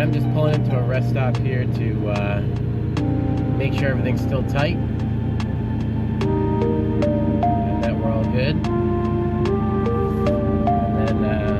I'm just pulling into a rest stop here to make sure everything's still tight and that we're all good. And then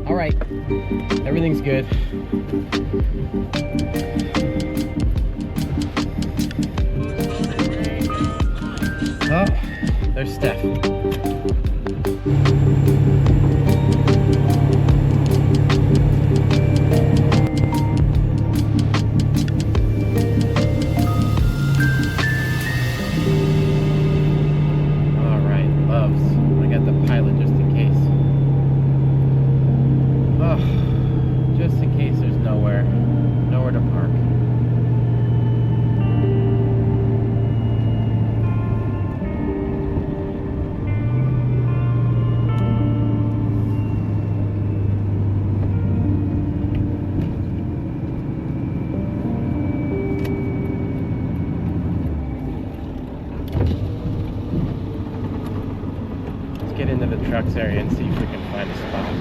all right, everything's good. Oh, there's Steph. Get into the trucks area and see if we can find a spot.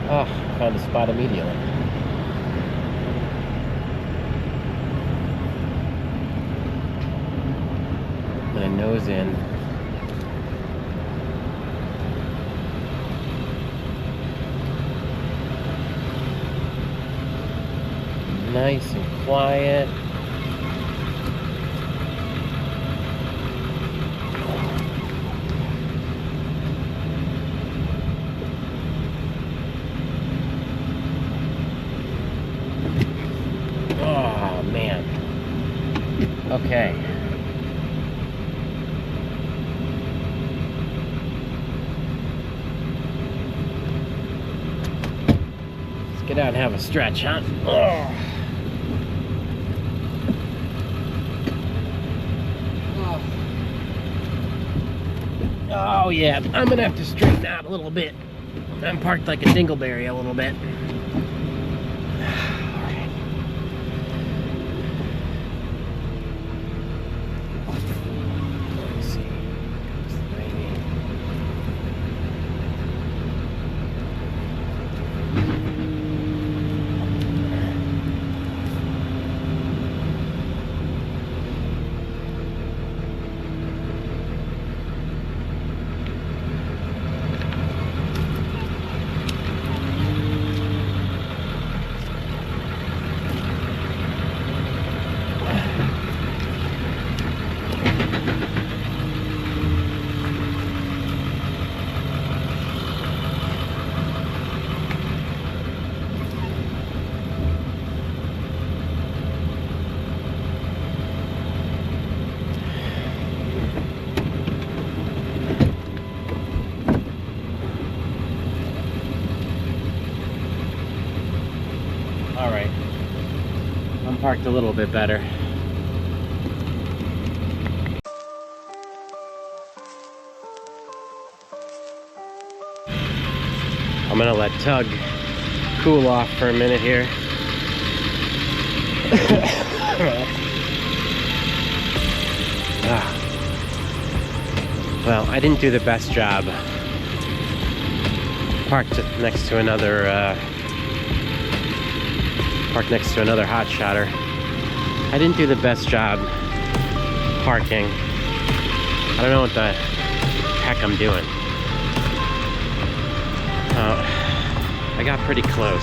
Oh, found a spot immediately. My nose in. Nice and quiet. Okay. Let's get out and have a stretch, huh? Oh yeah, I'm gonna have to straighten out a little bit. I'm parked like a dingleberry a little bit. All right, I'm parked a little bit better. I'm gonna let Tug cool off for a minute here. Well, I didn't do the best job. Parked next to another Hotshotter. I didn't do the best job parking. I don't know what the heck I'm doing. I got pretty close.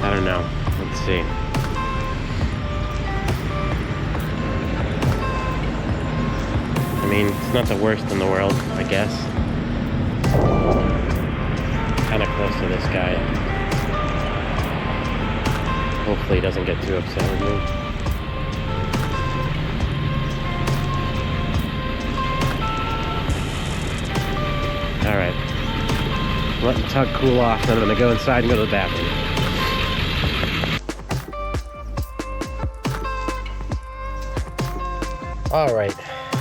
I don't know. Let's see. I mean, it's not the worst in the world, I guess. Kind of close to this guy. Hopefully he doesn't get too upset with me. Alright. Let the Tug cool off, then I'm gonna go inside and go to the bathroom. Alright,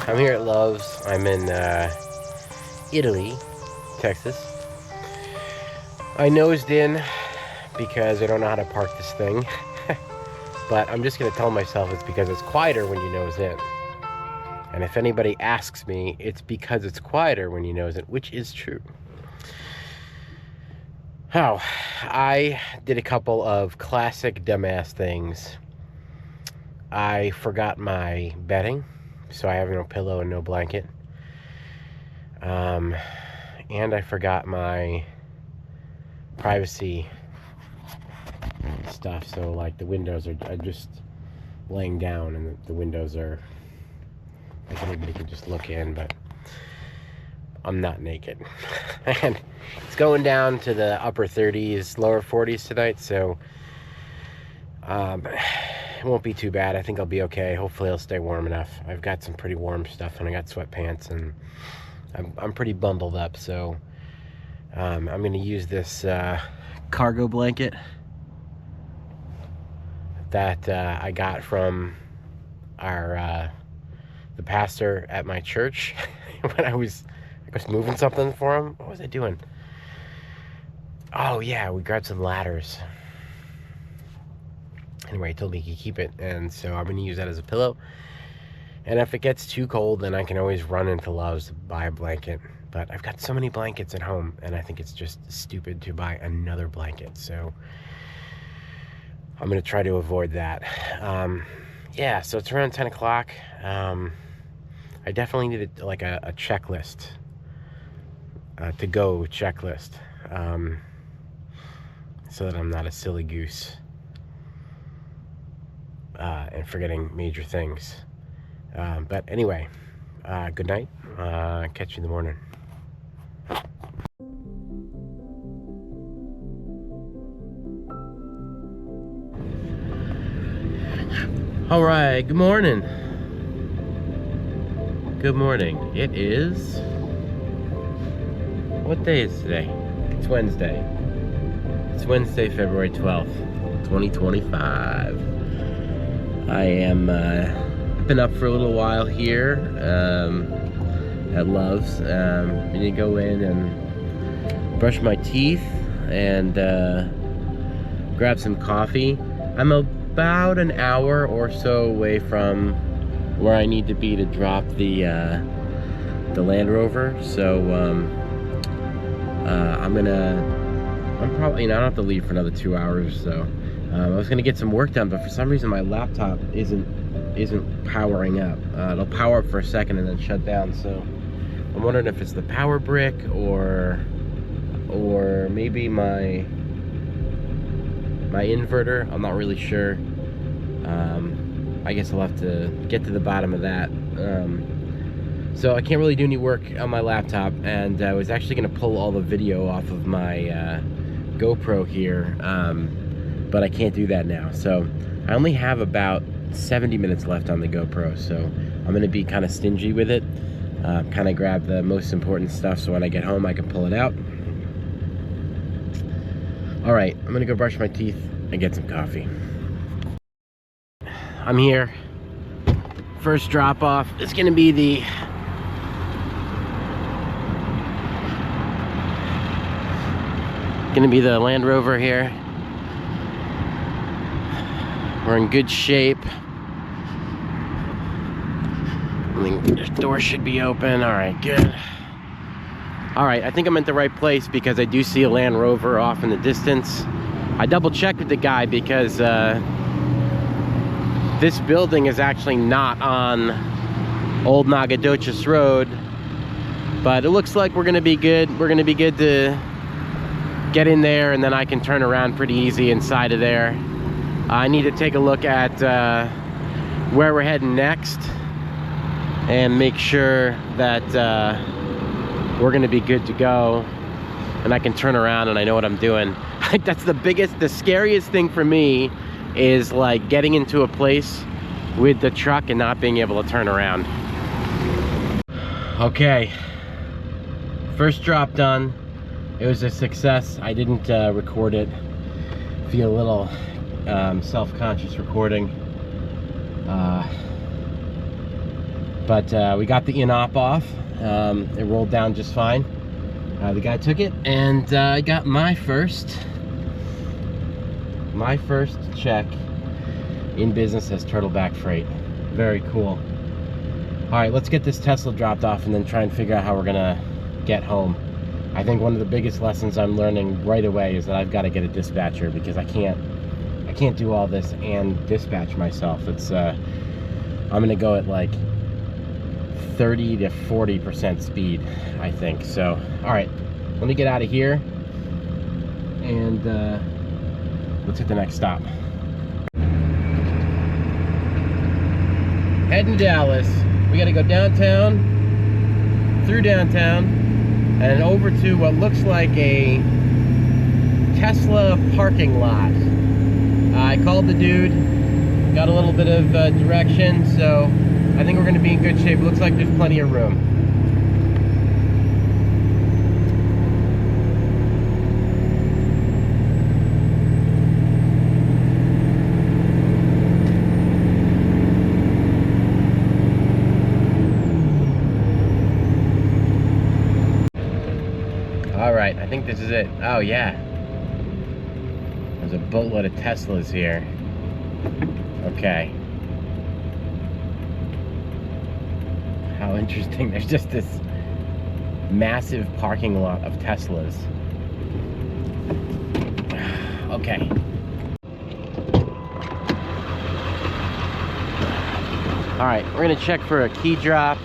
I'm here at Love's. I'm in Italy, Texas. I nosed in because I don't know how to park this thing. But I'm just gonna tell myself it's because it's quieter when you nose in. And if anybody asks me, it's because it's quieter when you nose in, which is true. Oh, I did a couple of classic dumbass things. I forgot my bedding, so I have no pillow and no blanket. And I forgot my privacy stuff, so like the windows are just laying down and the windows are like anybody can just look in, but I'm not naked. And it's going down to the upper 30s, lower 40s tonight, so it won't be too bad. I think I'll be okay. Hopefully I'll stay warm enough. I've got some pretty warm stuff and I got sweatpants and I'm pretty bundled up, so I'm gonna use this cargo blanket that I got from our the pastor at my church when I was moving something for him. What was I doing? Oh yeah, we grabbed some ladders. Anyway, he told me he could keep it, and so I'm gonna use that as a pillow. And if it gets too cold, then I can always run into Love's to buy a blanket. But I've got so many blankets at home, and I think it's just stupid to buy another blanket. So I'm gonna try to avoid that. Yeah, so it's around 10 o'clock. I definitely needed like a checklist, to-go checklist, so that I'm not a silly goose and forgetting major things. But anyway, good night. Catch you in the morning. All right, good morning. Good morning. It is, what day is today? It's Wednesday. It's Wednesday, February 12th, 2025. I am, been up for a little while here at Love's. I'm gonna go in and brush my teeth and grab some coffee. I'm about an hour or so away from where I need to be to drop the Land Rover. So I'm probably, I don't have to leave for another 2 hours or so. I was gonna get some work done, but for some reason my laptop isn't powering up. It'll power up for a second and then shut down. So I'm wondering if it's the power brick or maybe my inverter. I'm not really sure. I guess I'll have to get to the bottom of that. So I can't really do any work on my laptop, and I was actually gonna pull all the video off of my GoPro here, but I can't do that now. So I only have about 70 minutes left on the GoPro, so I'm gonna be kind of stingy with it. Kind of grab the most important stuff so when I get home I can pull it out. All right, I'm gonna go brush my teeth and get some coffee. I'm here. First drop off is gonna be the Land Rover here. We're in good shape. The door should be open. All right, good. All right, I think I'm at the right place because I do see a Land Rover off in the distance. I double checked with the guy because this building is actually not on Old Nagadoches Road, but it looks like we're gonna be good. We're gonna be good to get in there, and then I can turn around pretty easy inside of there. I need to take a look at where we're heading next and make sure that we're gonna be good to go and I can turn around and I know what I'm doing. That's the scariest thing for me is like getting into a place with the truck and not being able to turn around. Okay, first drop done. It was a success. I didn't record it. Feel a little self-conscious recording. But we got the in-op off. It rolled down just fine. The guy took it, and I got my first check in business as turtleback freight. Very cool. All right, let's get this Tesla dropped off and then try and figure out how we're gonna get home. I think one of the biggest lessons I'm learning right away is that I've got to get a dispatcher because I can't do all this and dispatch myself. It's I'm gonna go at like 30 to 40% speed, I think. So, all right, let me get out of here and let's hit the next stop. Heading Dallas. We got to go downtown, through downtown, and over to what looks like a Tesla parking lot. I called the dude, got a little bit of direction, so I think we're going to be in good shape. It looks like there's plenty of room. All right, I think this is it. Oh yeah, there's a boatload of Teslas here. Okay. How interesting. There's just this massive parking lot of Teslas. Okay. All right, we're gonna check for a key drop.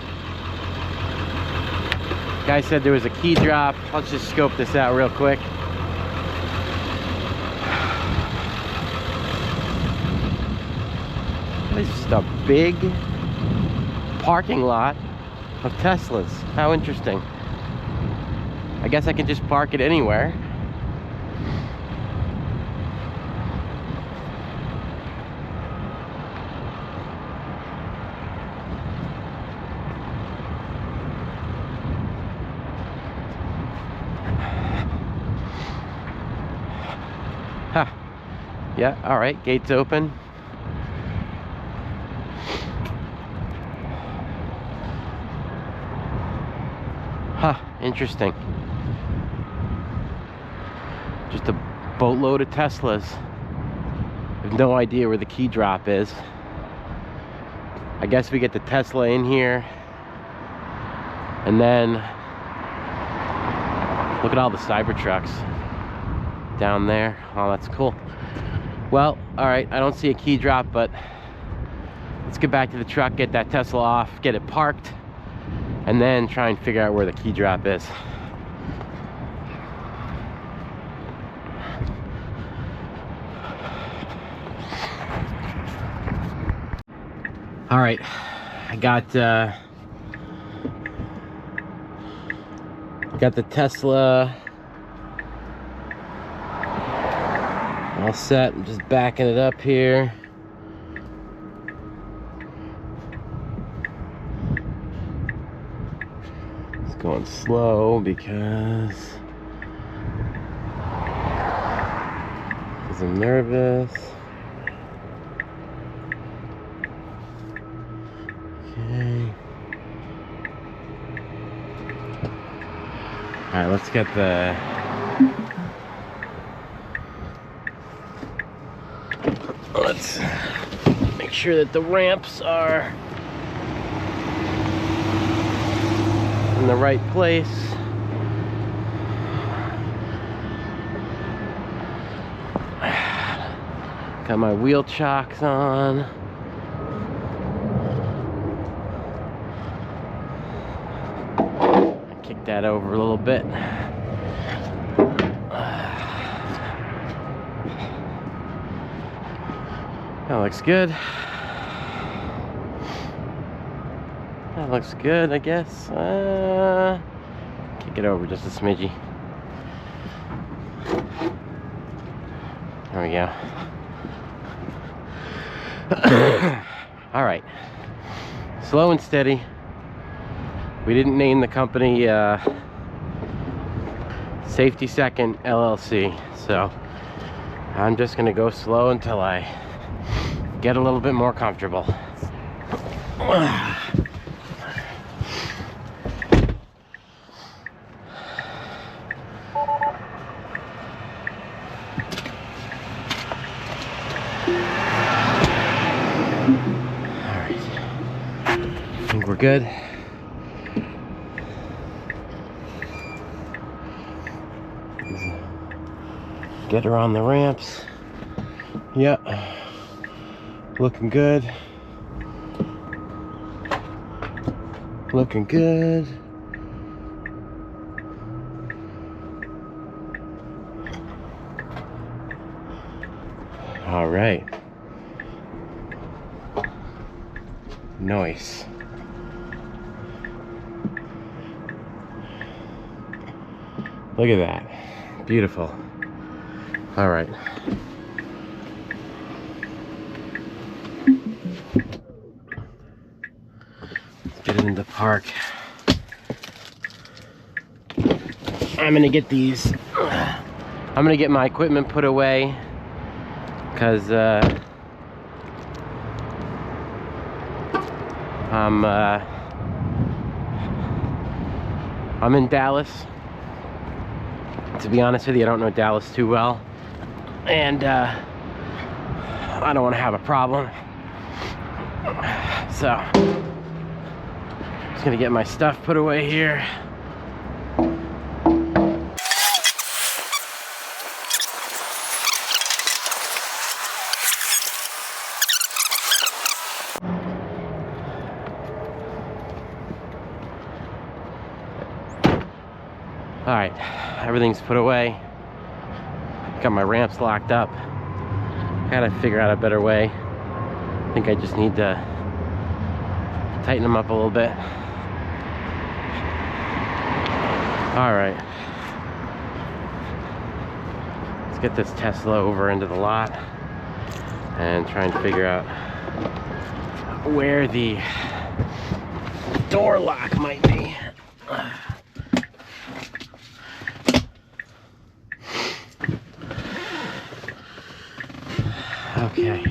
Guy said there was a key drop. Let's just scope this out real quick. This is just a big parking lot of Teslas. How interesting. I guess I can just park it anywhere. Huh. Yeah, all right, gates open. Huh, interesting. Just a boatload of Teslas. I have no idea where the key drop is. I guess we get the Tesla in here. And then, look at all the Cybertrucks down there. Oh, that's cool. Well, all right, I don't see a key drop, but let's get back to the truck, get that Tesla off, get it parked, and then try and figure out where the key drop is. All right, I got the Tesla all set. I'm just backing it up here. Going slow because I'm nervous. Okay. Alright, let's get the let's make sure that the ramps are in the right place. Got my wheel chocks on. Kick that over a little bit. That looks good. That looks good, I guess. Kick it over just a smidgy. There we go. All right. Slow and steady. We didn't name the company Safety Second LLC, so I'm just gonna go slow until I get a little bit more comfortable. I think we're good. Get her on the ramps. Yep. Looking good. Looking good. All right. Nice. Look at that. Beautiful. All right. Let's get it into park. I'm gonna get these. I'm gonna get my equipment put away because I'm in Dallas. To be honest with you, I don't know Dallas too well, and I don't want to have a problem. So, just gonna get my stuff put away here. All right, everything's put away. Got my ramps locked up. Gotta figure out a better way. I think I just need to tighten them up a little bit. All right. Let's get this Tesla over into the lot and try and figure out where the door lock might be. Okay.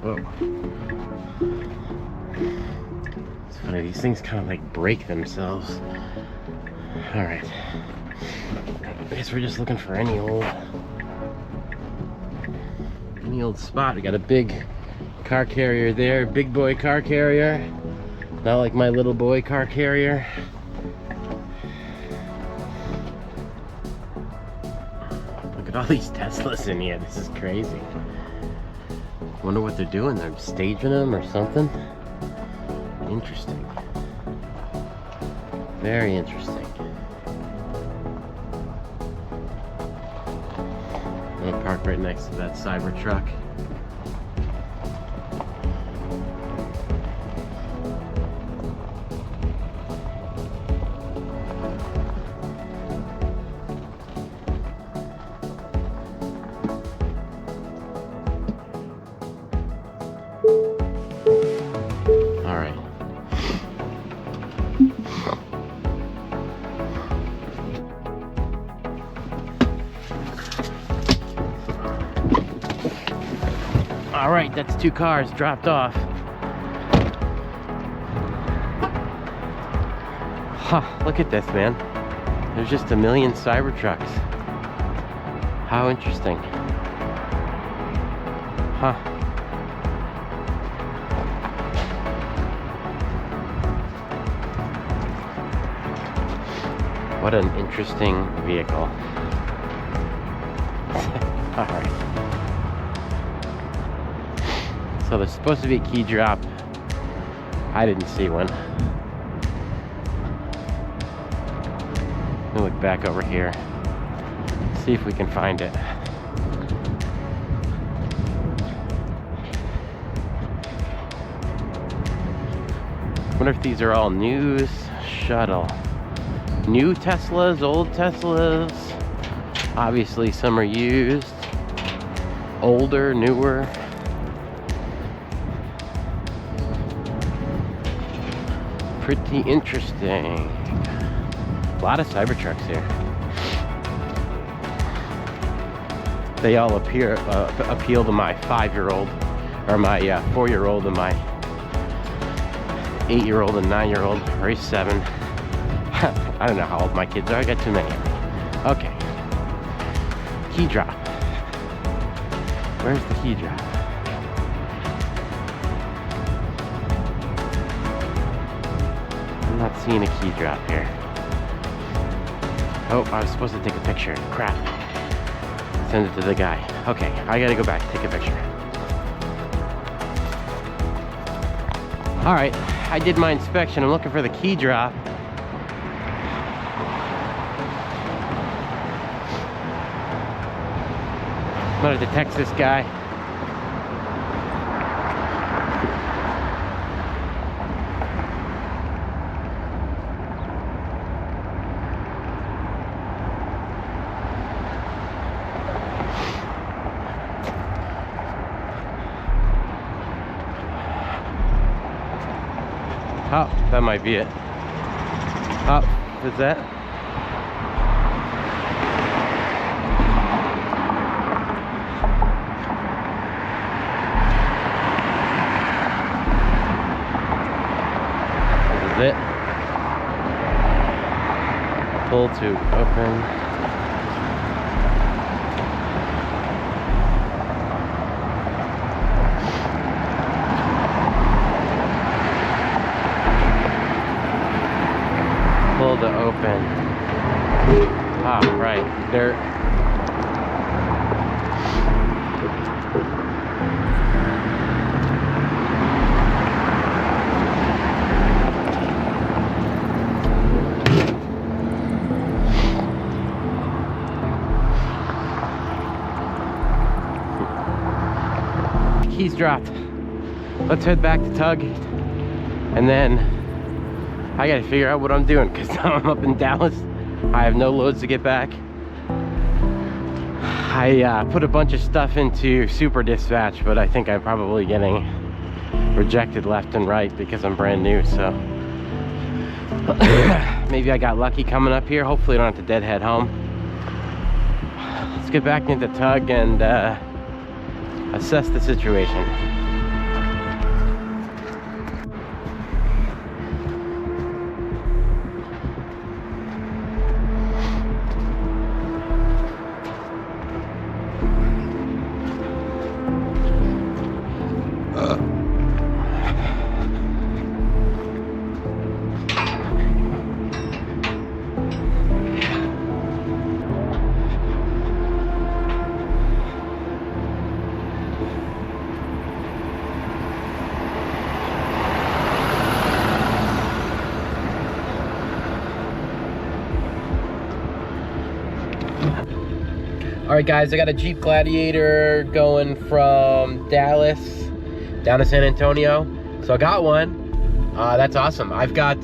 Whoa. It's funny, these things kind of like break themselves. All right. I guess we're just looking for any old spot. We got a big car carrier there, big boy car carrier. Not like my little boy car carrier. Look at all these Teslas in here. This is crazy. Wonder what they're doing. They're staging them or something. Interesting. Very interesting. I'm gonna park right next to that Cybertruck. All right, that's 2 cars dropped off. Huh, look at this, man. There's just a million Cybertrucks. How interesting. Huh. What an interesting vehicle. All right. So there's supposed to be a key drop. I didn't see one. Let me look back over here. See if we can find it. I wonder if these are all news shuttle. New Teslas, old Teslas. Obviously some are used. Older, newer. Pretty interesting. A lot of Cybertrucks here. They all appeal to my 5-year-old, or my 4-year-old, and my 8-year-old and 9-year-old, or he's 7. I don't know how old my kids are. I got too many. Okay. Key drop. Where's the key drop? I'm not seeing a key drop here. Oh, I was supposed to take a picture. Crap. Send it to the guy. Okay, I gotta go back, take a picture. All right, I did my inspection. I'm looking for the key drop. I'm gonna have to text this guy. Oh, that might be it. Oh, is that? This is it. Pull to open. To open. Ah, right there. Keys dropped. Let's head back to Tug, and then I gotta figure out what I'm doing, because now I'm up in Dallas. I have no loads to get back. I put a bunch of stuff into Super Dispatch, but I think I'm probably getting rejected left and right because I'm brand new, so maybe I got lucky coming up here. Hopefully I don't have to deadhead home. Let's get back into Tug and assess the situation. Alright guys, I got a Jeep Gladiator going from Dallas down to San Antonio. So I got one. That's awesome. I've got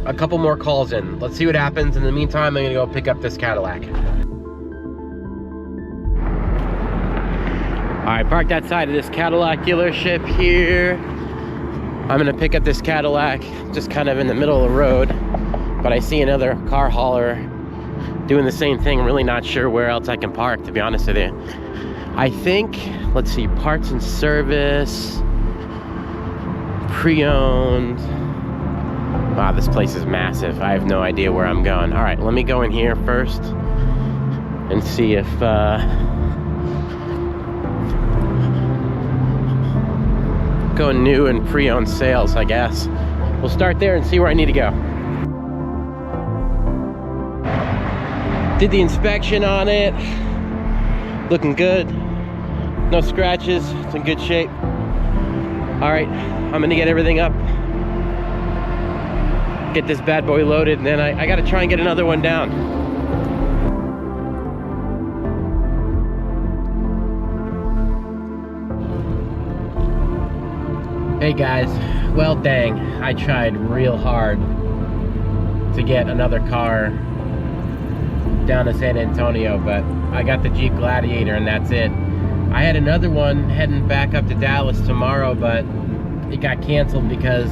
a couple more calls in. Let's see what happens. In the meantime, I'm gonna go pick up this Cadillac. Alright, parked outside of this Cadillac dealership here. I'm gonna pick up this Cadillac just kind of in the middle of the road, but I see another car hauler doing the same thing. I'm really not sure where else I can park, to be honest with you. I think, let's see, parts and service, pre-owned. Wow, this place is massive. I have no idea where I'm going. All right, let me go in here first and see if going new and pre-owned sales, I guess. We'll start there and see where I need to go. Did the inspection on it. Looking good. No scratches. It's in good shape. All right, I'm gonna get everything up. Get this bad boy loaded, and then I gotta try and get another one down. Hey guys, well dang, I tried real hard to get another car down to San Antonio, but I got the Jeep Gladiator and that's it. I had another one heading back up to Dallas tomorrow, but it got canceled because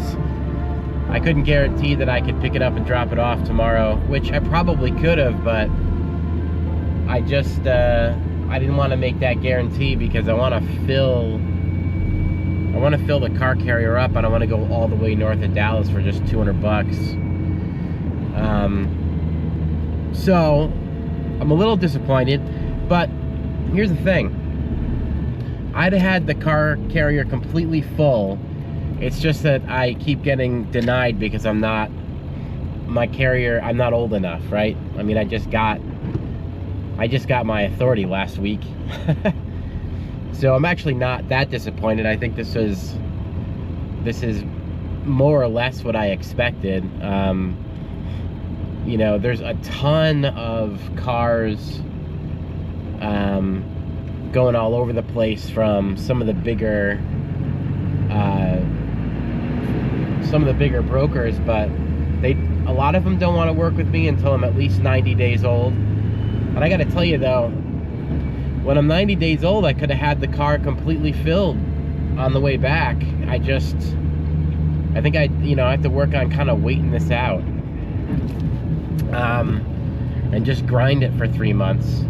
I couldn't guarantee that I could pick it up and drop it off tomorrow, which I probably could have, but I just I didn't want to make that guarantee because I want to fill the car carrier up. I don't want to go all the way north of Dallas for just 200 bucks. So I'm a little disappointed, but here's the thing. I'd had the car carrier completely full. It's just that I keep getting denied because I'm not old enough, right? I mean, I just got my authority last week. So I'm actually not that disappointed. I think this is more or less what I expected. You know, there's a ton of cars going all over the place from some of the bigger brokers, but a lot of them don't want to work with me until I'm at least 90 days old. And I got to tell you though, when I'm 90 days old, I could have had the car completely filled on the way back. I think I have to work on kind of waiting this out. And just grind it for 3 months.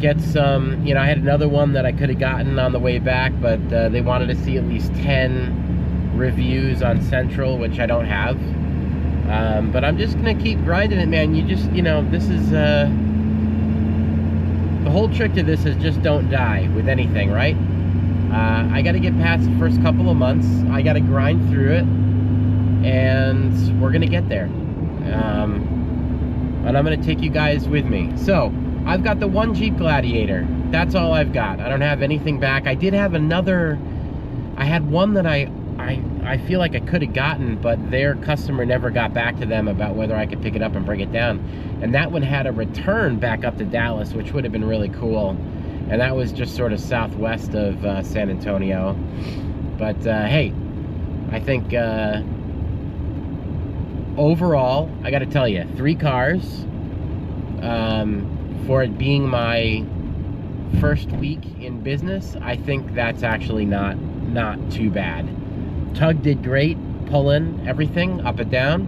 Get some, I had another one that I could have gotten on the way back, but they wanted to see at least 10 reviews on Central, which I don't have. But I'm just gonna keep grinding it, man. You just, this is, the whole trick to this is just don't die with anything, right? I gotta get past the first couple of months. I gotta grind through it, and we're gonna get there. And I'm gonna take you guys with me. So, I've got the one Jeep Gladiator. That's all I've got. I don't have anything back. I did have another, I had one that I feel like I could have gotten, but their customer never got back to them about whether I could pick it up and bring it down. And that one had a return back up to Dallas, which would have been really cool. And that was just sort of southwest of San Antonio. But hey, I think overall, I gotta tell you, 3 cars, for it being my first week in business, I think that's actually not too bad. Tug did great, pulling everything up and down.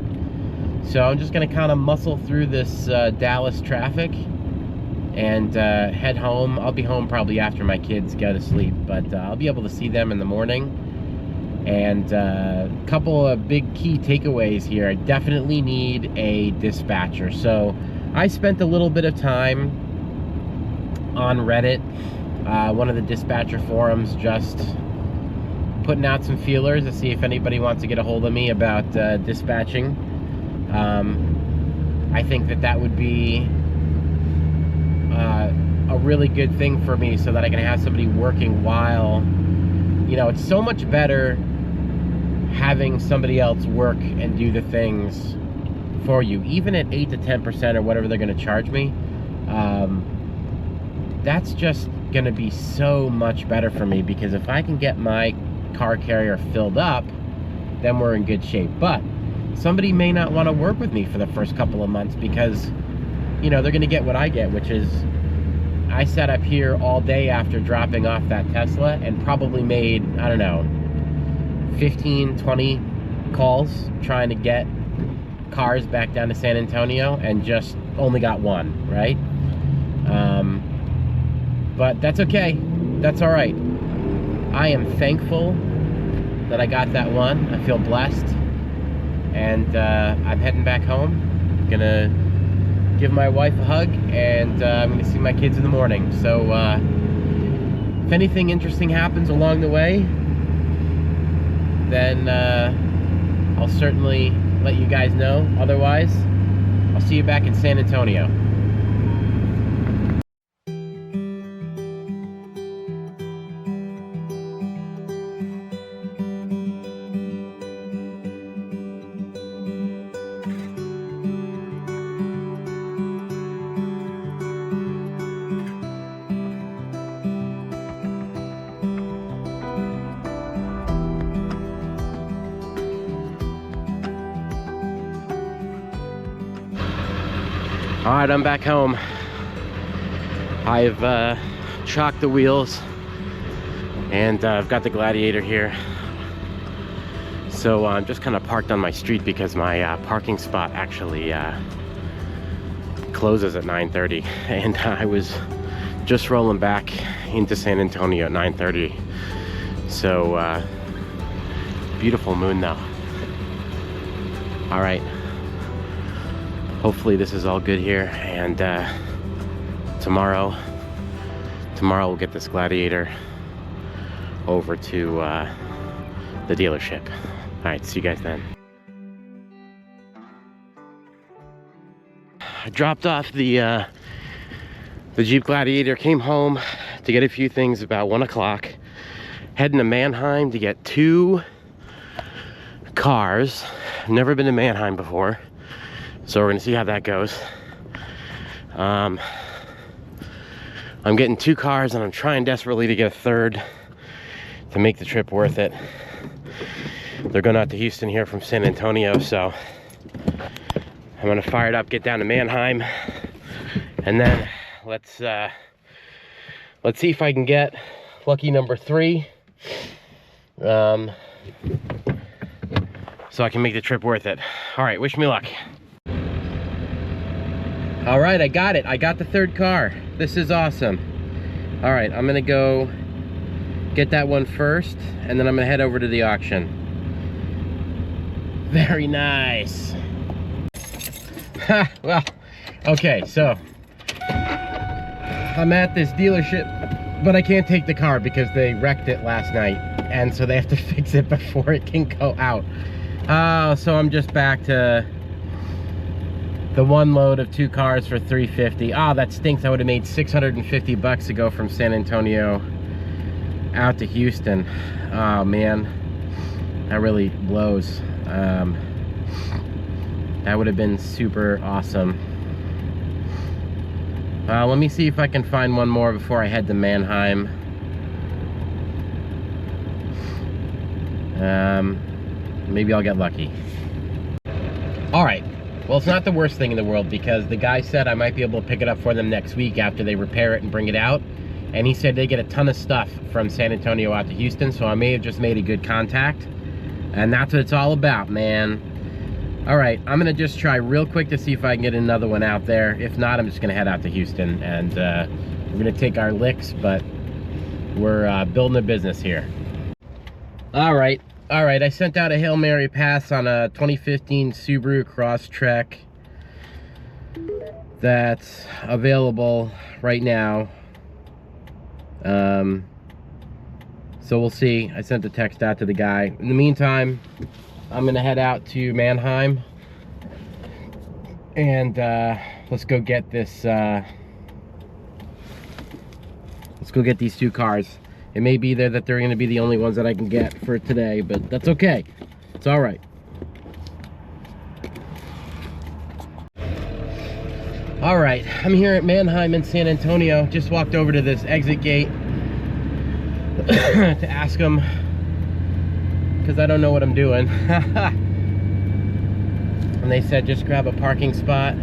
So I'm just gonna kind of muscle through this Dallas traffic and head home. I'll be home probably after my kids go to sleep, but I'll be able to see them in the morning. And a couple of big key takeaways here. I definitely need a dispatcher. So I spent a little bit of time on Reddit, one of the dispatcher forums, just putting out some feelers to see if anybody wants to get a hold of me about dispatching. I think that would be a really good thing for me, so that I can have somebody working while, it's so much better having somebody else work and do the things for you, even at 8 to 10% or whatever they're going to charge me. That's just going to be so much better for me, because if I can get my car carrier filled up, then we're in good shape. But somebody may not want to work with me for the first couple of months because, they're going to get what I get, which is I sat up here all day after dropping off that Tesla and probably made, I don't know, 15, 20 calls trying to get cars back down to San Antonio and just only got one, right? But that's okay. That's all right. I am thankful that I got that one. I feel blessed. And I'm heading back home. I'm gonna give my wife a hug, and I'm gonna see my kids in the morning. So if anything interesting happens along the way, then I'll certainly let you guys know. Otherwise, I'll see you back in San Antonio. All right, I'm back home. I've chalked the wheels, and I've got the Gladiator here. So I'm just kind of parked on my street because my parking spot actually closes at 9:30, and I was just rolling back into San Antonio at 9:30. So beautiful moon though. All right. Hopefully this is all good here, and tomorrow we'll get this Gladiator over to the dealership. All right, see you guys then. I dropped off the Jeep Gladiator, came home to get a few things about 1 o'clock, heading to Manheim to get 2 cars. I've never been to Manheim before, so we're gonna see how that goes. I'm getting 2 cars, and I'm trying desperately to get a third to make the trip worth it. They're going out to Houston here from San Antonio, so I'm gonna fire it up, get down to Manheim, and then let's see if I can get lucky number 3, so I can make the trip worth it. All right, wish me luck. All right, I got it. I got the 3rd car. This is awesome. All right, I'm gonna go get that one first, and then I'm gonna head over to the auction. Very nice. Well, okay, so I'm at this dealership, but I can't take the car because they wrecked it last night, and so they have to fix it before it can go out. So I'm just back to the one load of 2 cars for $350. Oh, that stinks. I would have made $650 to go from San Antonio out to Houston. Oh man, that really blows. That would have been super awesome. Let me see if I can find one more before I head to Manheim. Maybe I'll get lucky. All right. Well, it's not the worst thing in the world, because the guy said I might be able to pick it up for them next week after they repair it and bring it out. And he said they get a ton of stuff from San Antonio out to Houston, so I may have just made a good contact. And that's what it's all about, man. All right, I'm gonna just try real quick to see if I can get another one out there. If not, I'm just gonna head out to Houston, and we're gonna take our licks, but we're building a business here. All right, I sent out a Hail Mary pass on a 2015 Subaru Crosstrek that's available right now. So we'll see. I sent the text out to the guy. In the meantime, I'm gonna head out to Manheim, and let's go get this. Let's go get these 2 cars. It may be there that they're gonna be the only ones that I can get for today, but that's okay. It's all right. All right, I'm here at Manheim in San Antonio. Just walked over to this exit gate to ask them, because I don't know what I'm doing. And they said just grab a parking spot,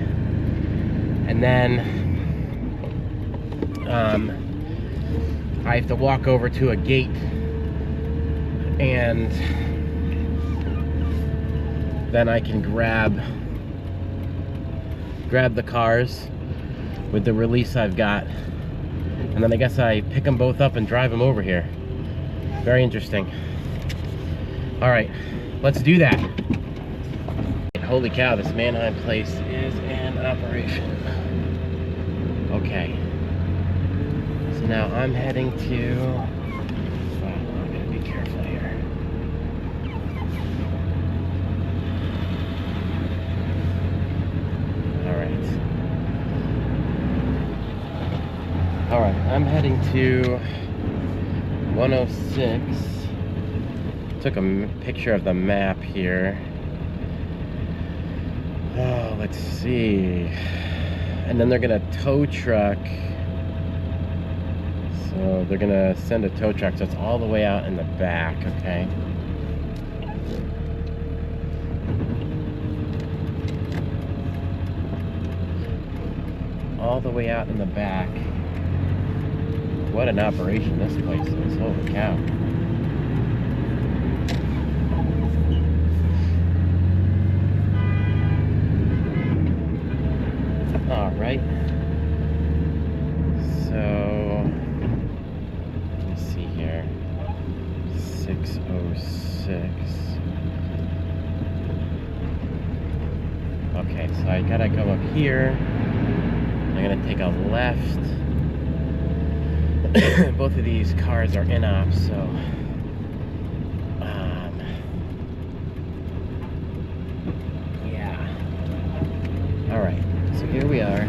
and then I have to walk over to a gate, and then I can grab grab the cars with the release I've got, and then I guess I pick them both up and drive them over here. Very interesting. All right, let's do that. Holy cow, this Manheim place is in operation. Okay, so now I'm heading to, wow, I'm gonna be careful here. All right, I'm heading to 106. Took a picture of the map here. Oh, let's see. And then they're gonna tow truck. So they're gonna send a tow truck, so it's all the way out in the back, okay? All the way out in the back. What an operation this place is, holy cow. All right. So, let me see here. 606. Okay, so I gotta go up here. I'm gonna take a left. Both of these cars are in op, so yeah. All right, so here we are.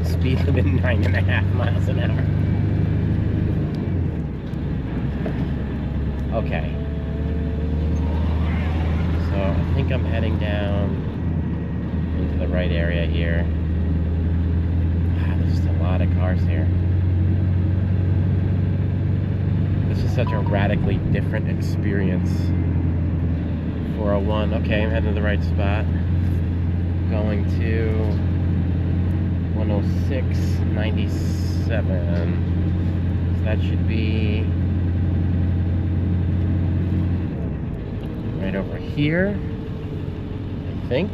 Speed limit 9.5 miles an hour. Okay. So I think I'm heading down into the right area here. There's just a lot of cars here. This is such a radically different experience. 401. Okay, I'm heading to the right spot. Going to 106.97. So that should be right over here, I think.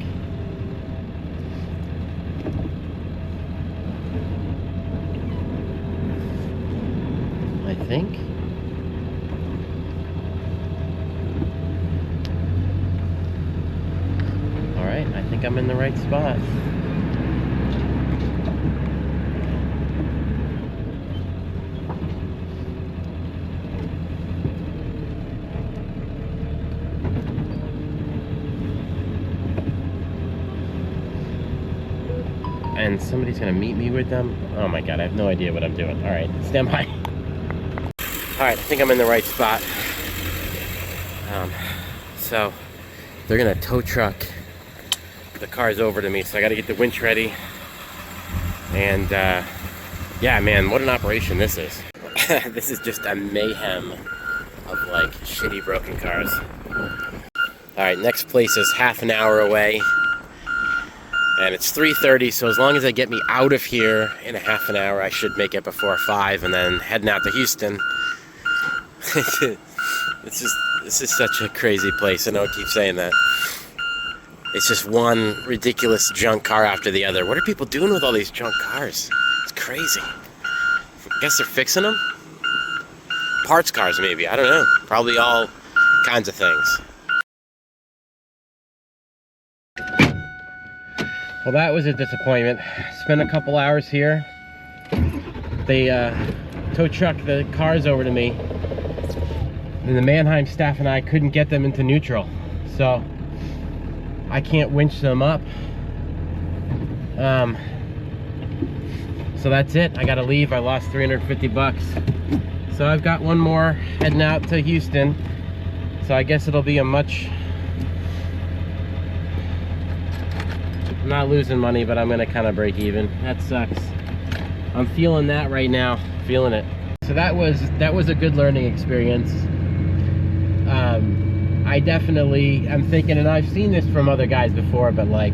All right, I think I'm in the right spot. And somebody's gonna meet me with them. Oh my god, I have no idea what I'm doing. All right, stand by. All right, I think I'm in the right spot. So they're gonna tow truck the cars over to me, so I gotta get the winch ready. And yeah, man, what an operation this is. This is just a mayhem of like shitty broken cars. All right, next place is half an hour away. And it's 3:30, so as long as they get me out of here in a half an hour, I should make it before 5, and then heading out to Houston. This is such a crazy place. I know I keep saying that. It's just one ridiculous junk car after the other. What are people doing with all these junk cars? It's crazy. I guess they're fixing them? Parts cars, maybe. I don't know. Probably all kinds of things. Well, that was a disappointment. Spent a couple hours here. They tow trucked the cars over to me. And the Manheim staff and I couldn't get them into neutral. So I can't winch them up. So that's it. I gotta leave. I lost 350 bucks. So I've got one more heading out to Houston. So I guess it'll be a much... I'm not losing money, but I'm gonna kind of break even. That sucks. I'm feeling that right now, feeling it. So that was a good learning experience. I definitely am thinking, and I've seen this from other guys before, but like,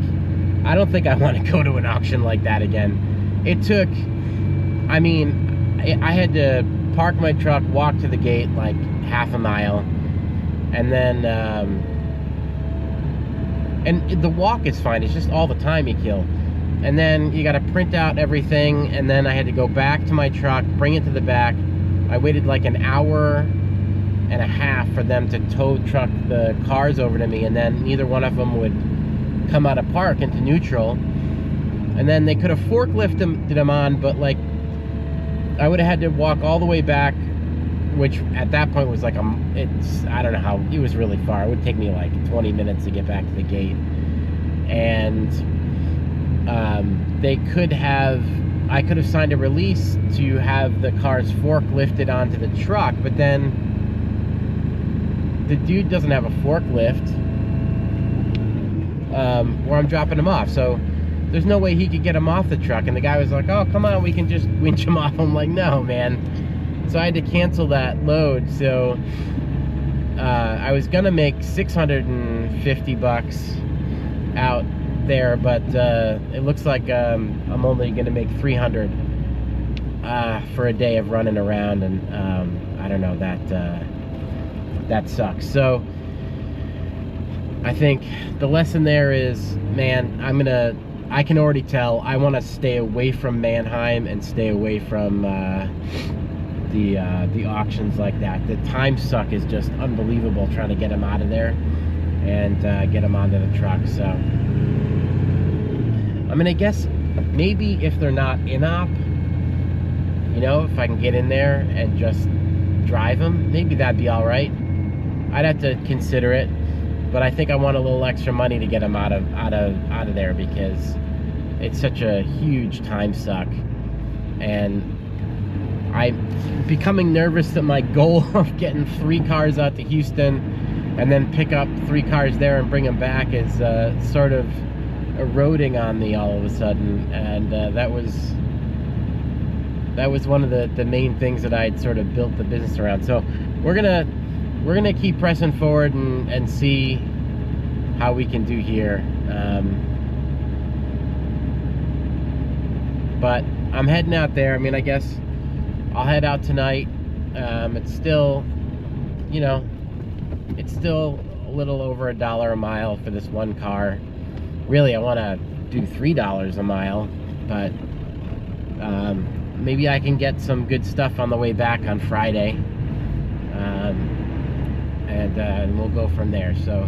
I don't think I want to go to an auction like that again. It took, I mean, I had to park my truck, walk to the gate like half a mile, and then And the walk is fine, it's just all the time you kill. And then you gotta print out everything, and then I had to go back to my truck, bring it to the back. I waited like an hour and a half for them to tow truck the cars over to me, and then neither one of them would come out of park into neutral. And then they could have forklifted them on, but like I would have had to walk all the way back, which at that point was like I don't know how, it was really far. It would take me like 20 minutes to get back to the gate. And I could have signed a release to have the cars forklifted onto the truck, but then the dude doesn't have a forklift where I'm dropping him off, so there's no way he could get him off the truck. And the guy was like, oh, come on, we can just winch him off. I'm like, no, man. So I had to cancel that load. So I was gonna make 650 bucks out there, but it looks like I'm only gonna make 300 for a day of running around, and I don't know, that sucks. So I think the lesson there is, man, I can already tell I want to stay away from Manheim and stay away from the auctions like that. The time suck is just unbelievable trying to get them out of there and get them onto the truck. So I mean, I guess maybe if they're not in-op, you know, if I can get in there and just drive them, maybe that'd be all right. I'd have to consider it, but I think I want a little extra money to get them out of there, because it's such a huge time suck. And I'm becoming nervous that my goal of getting 3 cars out to Houston and then pick up 3 cars there and bring them back is sort of eroding on me all of a sudden. And that was one of the main things that I had sort of built the business around. So we're gonna keep pressing forward and see how we can do here. But I'm heading out there. I mean, I guess I'll head out tonight. It's still, you know, it's still a little over $1 a mile for this one car. Really, I want to do $3 a mile, but maybe I can get some good stuff on the way back on Friday, and we'll go from there. So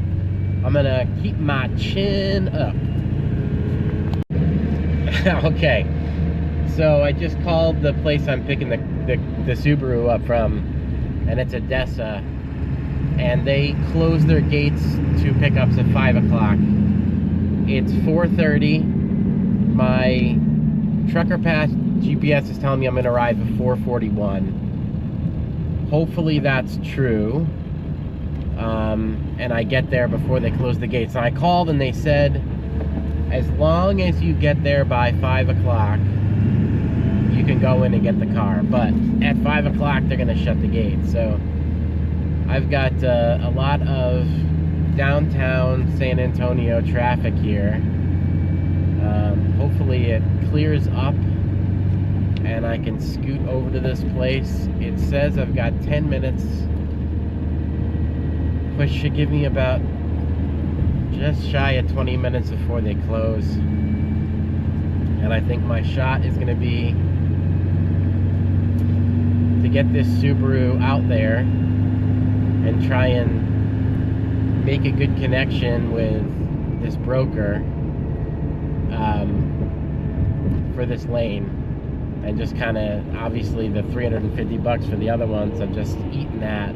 I'm gonna keep my chin up. Okay, so I just called the place I'm picking the Subaru up from, and it's Adessa, and they close their gates to pickups at 5 o'clock. It's 4:30. My Trucker Pass GPS is telling me I'm gonna arrive at 4:41. Hopefully that's true, and I get there before they close the gates. And I called and they said, as long as you get there by 5 o'clock, you can go in and get the car. But at 5 o'clock, they're gonna shut the gate. So I've got a lot of downtown San Antonio traffic here. Hopefully it clears up and I can scoot over to this place. It says I've got 10 minutes, which should give me about just shy of 20 minutes before they close. And I think my shot is going to be to get this Subaru out there and try and make a good connection with this broker for this lane, and just kind of, obviously the 350 bucks for the other ones, I've just eaten that.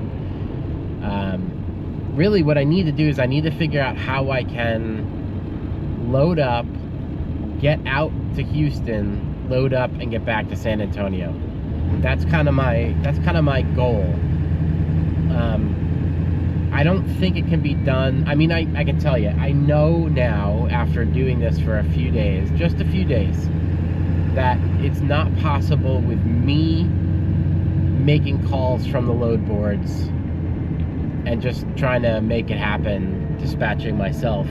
Really what I need to do is I need to figure out how I can load up, get out to Houston, load up, and get back to San Antonio. That's kind of my goal. I don't think it can be done. I mean, I can tell you, I know now after doing this for a few days, just a few days, that it's not possible with me making calls from the load boards and just trying to make it happen, dispatching myself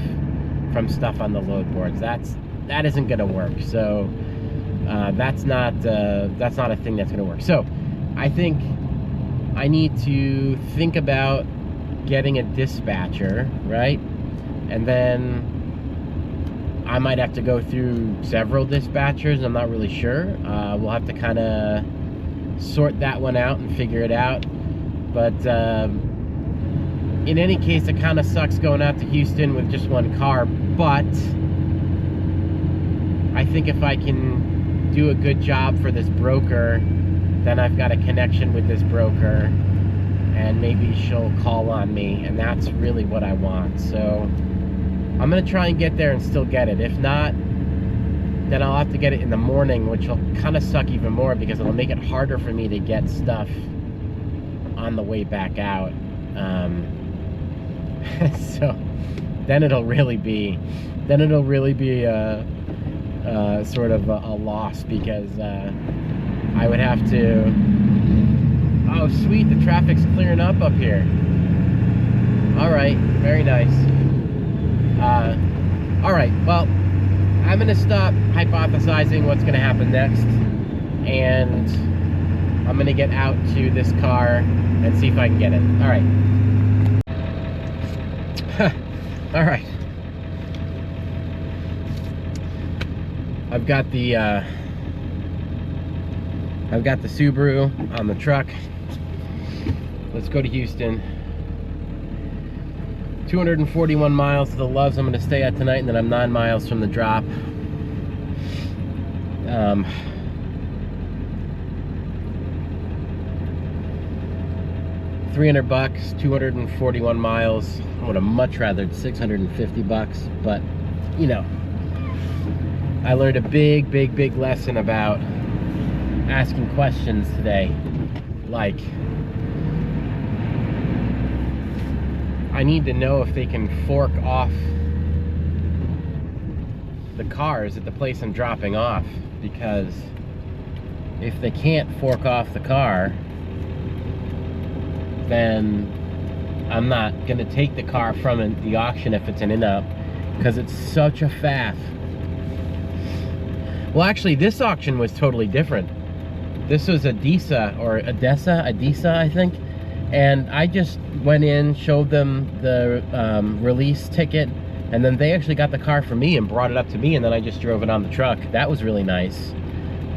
from stuff on the load boards. That isn't gonna work. So that's not a thing that's gonna work. So I think I need to think about getting a dispatcher, right? And then I might have to go through several dispatchers. I'm not really sure. We'll have to kind of sort that one out and figure it out. But in any case, it kind of sucks going out to Houston with just one car. But I think if I can do a good job for this broker, then I've got a connection with this broker, and maybe she'll call on me, and that's really what I want. So I'm gonna try and get there and still get it. If not, then I'll have to get it in the morning, which will kind of suck even more because it'll make it harder for me to get stuff on the way back out. So then it'll really be sort of a loss, because I would have to. Oh sweet, the traffic's clearing up here. All right, very nice. All right, well, I'm gonna stop hypothesizing what's gonna happen next, and I'm gonna get out to this car and see if I can get it. All right. All right. I've got the Subaru on the truck. Let's go to Houston. 241 miles to the Loves I'm going to stay at tonight, and then I'm 9 miles from the drop. $300, 241 miles. I would have much rather $650, but you know, I learned a big lesson about asking questions today. Like, I need to know if they can fork off the cars at the place I'm dropping off, because if they can't fork off the car, then I'm not gonna take the car from the auction if it's an in-up, because it's such a faff. Well, actually, this auction was totally different. This was Adessa, I think. And I just went in, showed them the release ticket, and then they actually got the car for me and brought it up to me, and then I just drove it on the truck. That was really nice.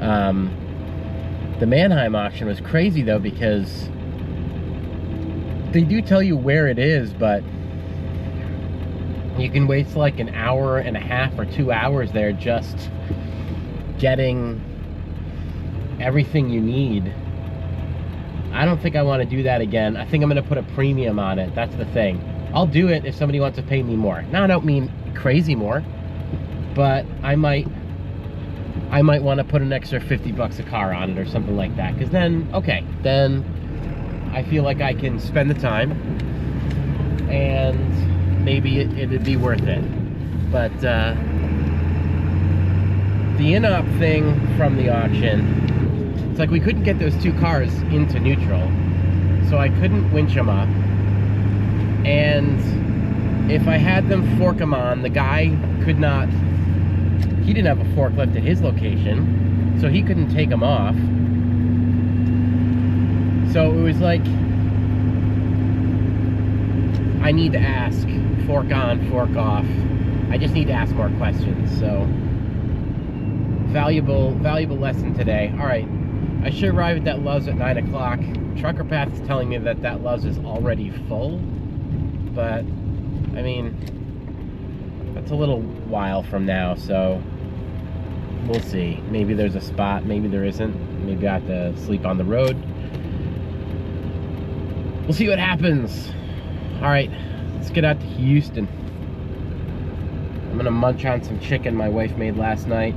The Manheim auction was crazy though, because they do tell you where it is, but you can waste like an hour and a half or 2 hours there just getting everything you need. I don't think I want to do that again. I think I'm going to put a premium on it. That's the thing. I'll do it if somebody wants to pay me more. Now, I don't mean crazy more, but I might want to put an extra $50 a car on it or something like that. Because then, okay, then I feel like I can spend the time, and maybe it'd be worth it. But the in-op thing from the auction, it's like we couldn't get those two cars into neutral, so I couldn't winch them up. And if I had them fork them on, the guy could not, he didn't have a forklift at his location, so he couldn't take them off. So it was like, I need to ask, fork on, fork off. I just need to ask more questions. So valuable lesson today. All right. I should arrive at that Love's at 9 o'clock. Trucker Path is telling me that Love's is already full, but I mean, that's a little while from now, so we'll see. Maybe there's a spot, maybe there isn't. Maybe I have to sleep on the road. We'll see what happens. All right, let's get out to Houston. I'm gonna munch on some chicken my wife made last night,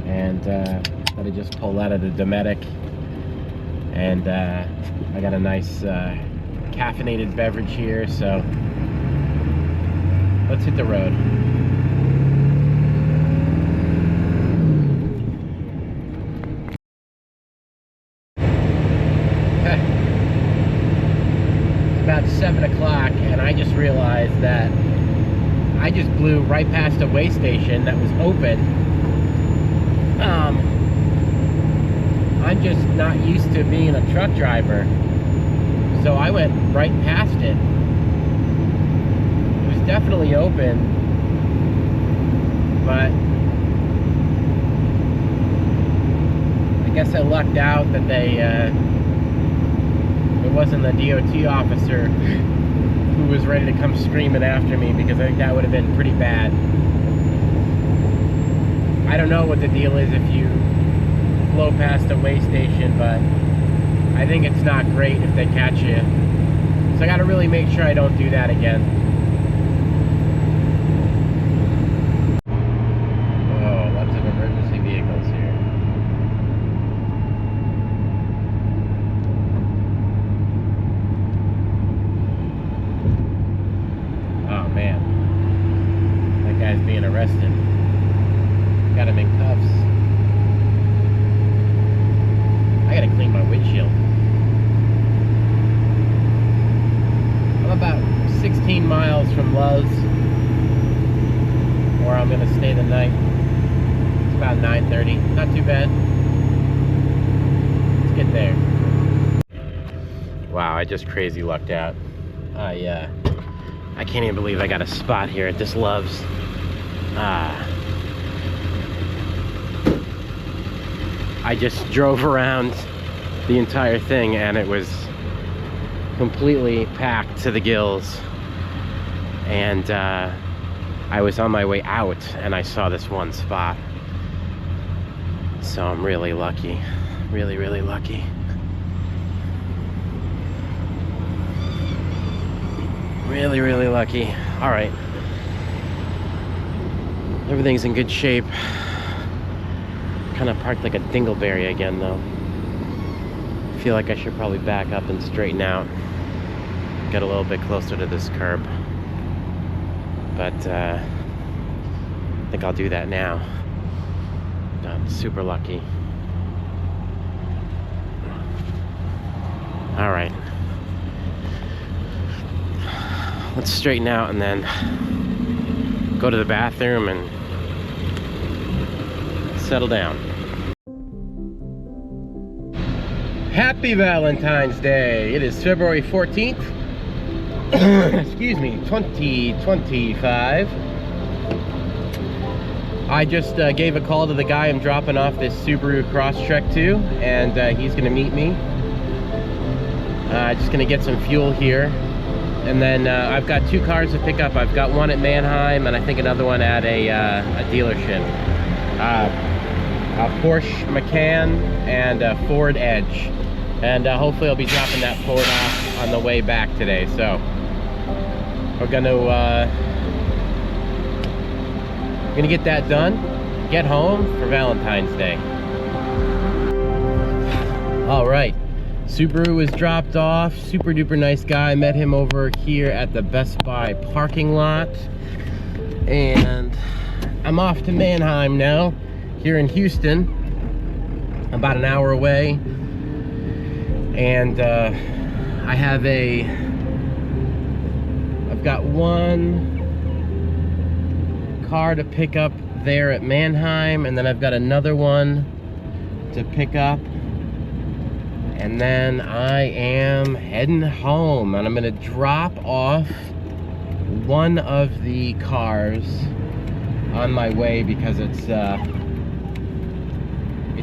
and I just pulled out of the Dometic, and I got a nice caffeinated beverage here, so let's hit the road. It's about 7 o'clock, and I just realized that I just blew right past a way station that was open. I'm just not used to being a truck driver, so I went right past it. It was definitely open, but I guess I lucked out that it wasn't the DOT officer who was ready to come screaming after me, because I think that would have been pretty bad. I don't know what the deal is if you blow past a weigh station, but I think it's not great if they catch you. So I gotta really make sure I don't do that again. Oh, lots of emergency vehicles here. Oh man, that guy's being arrested. Got him in cuffs. I gotta clean my windshield. I'm about 16 miles from Love's, where I'm gonna stay the night. It's about 9:30. Not too bad. Let's get there. Wow, I just crazy lucked out. I can't even believe I got a spot here at this Love's. I just drove around the entire thing and it was completely packed to the gills, and I was on my way out and I saw this one spot, so I'm really lucky, really lucky. Really lucky. All right, everything's in good shape. Kind of parked like a dingleberry again though. I feel like I should probably back up and straighten out, get a little bit closer to this curb, but I think I'll do that now. I'm super lucky. All right, let's straighten out and then go to the bathroom and settle down. Happy Valentine's Day. It is February 14th. Excuse me, 2025. I just gave a call to the guy I'm dropping off this Subaru Crosstrek to, and he's gonna meet me. Just gonna get some fuel here. And then I've got two cars to pick up. I've got one at Manheim and I think another one at a dealership. A Porsche Macan and a Ford Edge, and hopefully I'll be dropping that Ford off on the way back today. So we're gonna get that done, get home for Valentine's Day. All right, Subaru was dropped off. Super duper nice guy. Met him over here at the Best Buy parking lot, and I'm off to Manheim now, here in Houston, about an hour away. And I've got one car to pick up there at Manheim, and then I've got another one to pick up, and then I am heading home, and I'm gonna drop off one of the cars on my way, because it's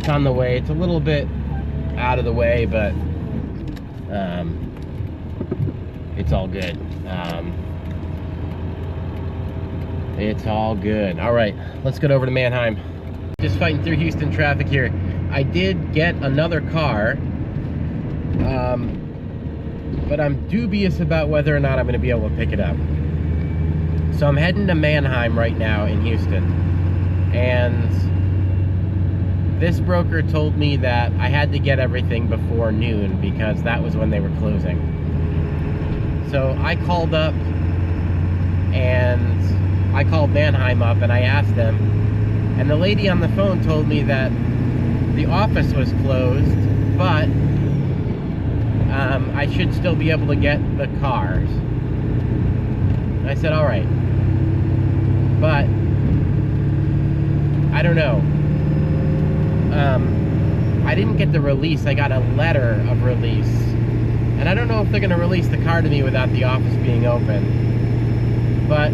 on the way. It's a little bit out of the way, but it's all good. It's all good. All right, let's get over to Manheim. Just fighting through Houston traffic here. I did get another car, but I'm dubious about whether or not I'm going to be able to pick it up. So I'm heading to Manheim right now in Houston, and this broker told me that I had to get everything before noon because that was when they were closing. So I called up, and I called Manheim up and I asked them, and the lady on the phone told me that the office was closed, but I should still be able to get the cars. I said, all right, but I don't know. I didn't get the release. I got a letter of release, and I don't know if they're going to release the car to me without the office being open. But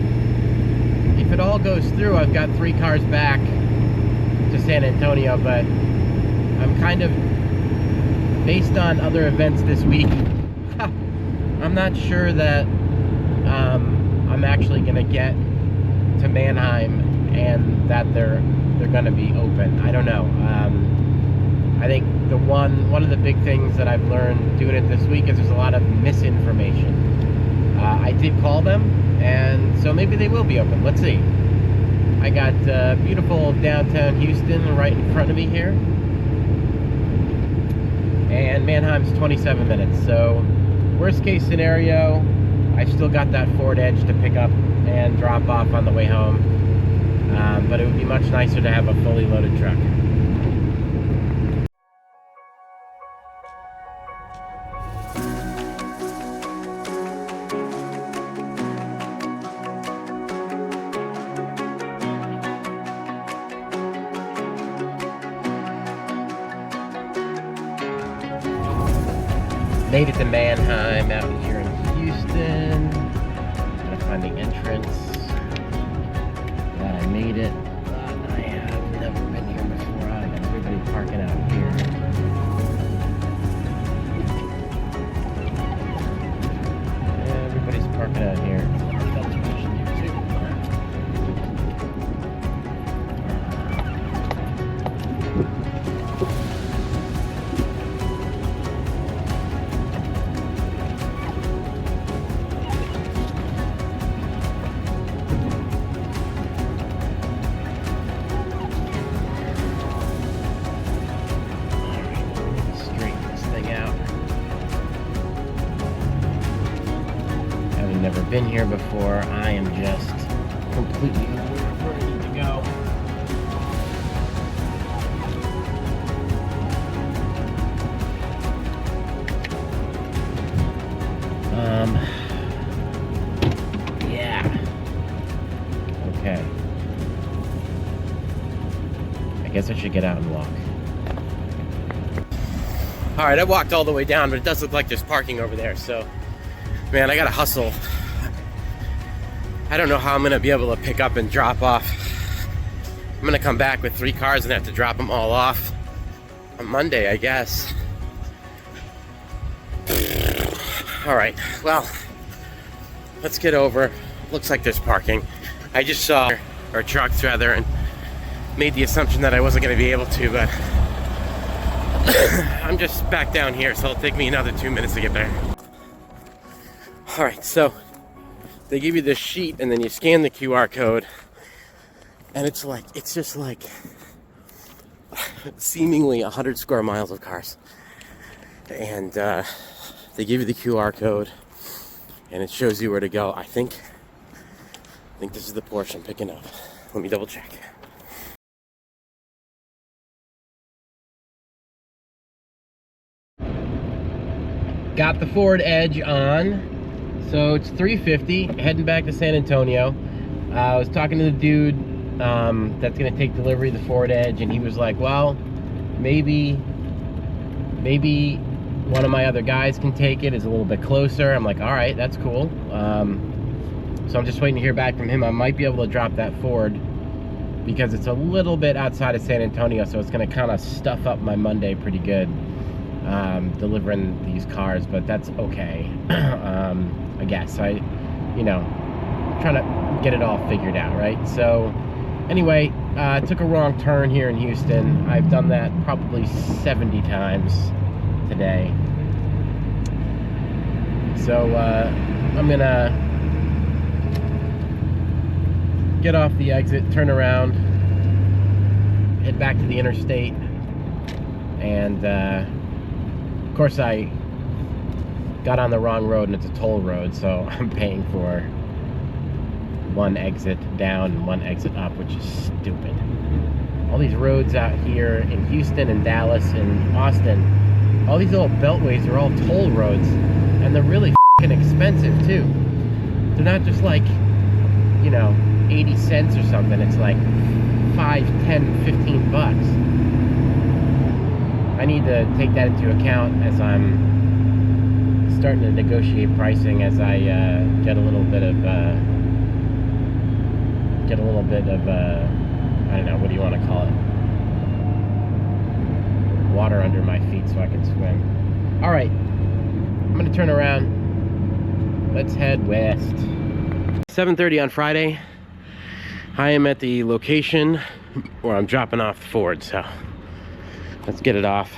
if it all goes through, I've got 3 cars back to San Antonio, but I'm kind of, based on other events this week, I'm not sure that I'm actually gonna get to Manheim and that they're gonna be open. I don't know. I think one of the big things that I've learned doing it this week is there's a lot of misinformation. I did call them, and so maybe they will be open. Let's see. I got beautiful downtown Houston right in front of me here, and Manheim's 27 minutes. So worst case scenario, I've still got that Ford Edge to pick up and drop off on the way home, but it would be much nicer to have a fully loaded truck. Made it to Manheim out here in Houston. Gonna find the entrance. Glad I made it. I have never been here before. I got everybody parking out here. Everybody's parking out here. Never been here before. I am just completely unaware of where I need to go. Yeah. Okay. I guess I should get out and walk. All right, I walked all the way down, but it does look like there's parking over there, so man, I gotta hustle. I don't know how I'm gonna be able to pick up and drop off. I'm gonna come back with 3 cars and have to drop them all off on Monday, I guess. All right, well, let's get over. Looks like there's parking. I just saw, or trucks rather, and made the assumption that I wasn't gonna be able to, but I'm just back down here, so it'll take me another 2 minutes to get there. All right, so they give you this sheet and then you scan the QR code, and it's just like seemingly 100 square miles of cars, and they give you the QR code and it shows you where to go. I think this is the Porsche I'm picking up. Let me double check. Got the Ford Edge on. So it's 3:50, heading back to San Antonio. I was talking to the dude that's gonna take delivery of the Ford Edge, and he was like, well, maybe one of my other guys can take it. It's a little bit closer. I'm like, all right, that's cool. So I'm just waiting to hear back from him. I might be able to drop that Ford because it's a little bit outside of San Antonio, so it's gonna kind of stuff up my Monday pretty good, delivering these cars, but that's okay. I guess trying to get it all figured out, right? So anyway, took a wrong turn here in Houston. I've done that probably 70 times today. So I'm gonna get off the exit, turn around, head back to the interstate, and of course I got on the wrong road, and it's a toll road, so I'm paying for one exit down and one exit up, which is stupid. All these roads out here in Houston and Dallas and Austin, all these little beltways are all toll roads, and they're really f***ing expensive too. They're not just like, 80 cents or something. It's like 5, 10, 15 bucks. I need to take that into account as I'm starting to negotiate pricing, as I get a little bit of get a little bit of, I don't know, what do you want to call it? Water under my feet so I can swim. All right, I'm gonna turn around. Let's head west. 7:30 on Friday. I am at the location where I'm dropping off the Ford, so let's get it off.